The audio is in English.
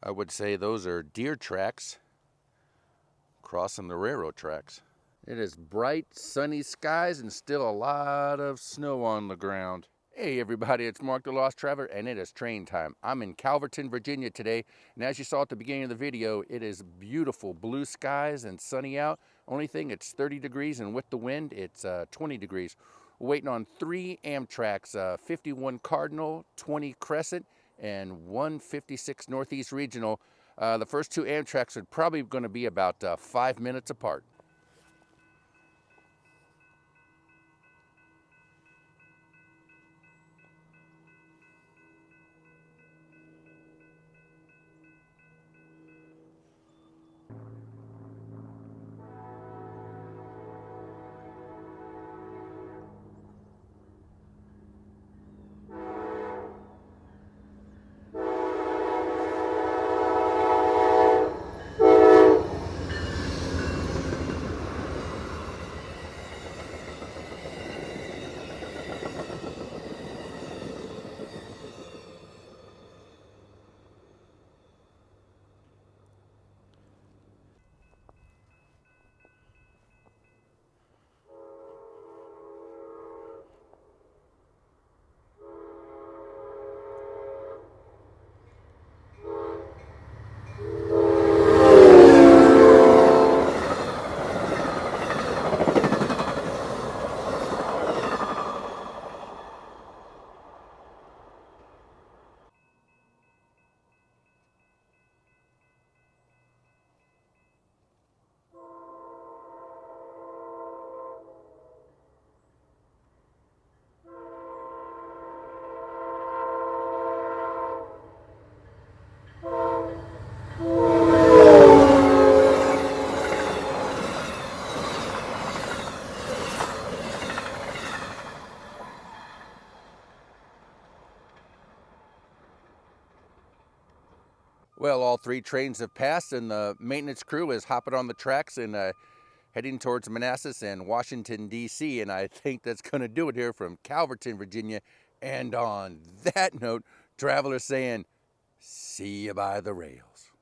I would say those are deer tracks crossing the railroad tracks. It is bright, sunny skies and still a lot of snow on the ground. Hey everybody, it's Mark the Lost Traveler and it is train time. I'm in Calverton, Virginia today, and as you saw at the beginning of the video, it is beautiful blue skies and sunny out. Only thing, it's 30 degrees and with the wind, it's 20 degrees. We're waiting on 3 Amtraks, 51 Cardinal, 20 Crescent, and 156 Northeast Regional. The first 2 Amtraks are probably going to be about 5 minutes apart. Well, all 3 trains have passed, and the maintenance crew is hopping on the tracks and heading towards Manassas and Washington, D.C. And I think that's going to do it here from Calverton, Virginia. And on that note, travelers saying, see you by the rails.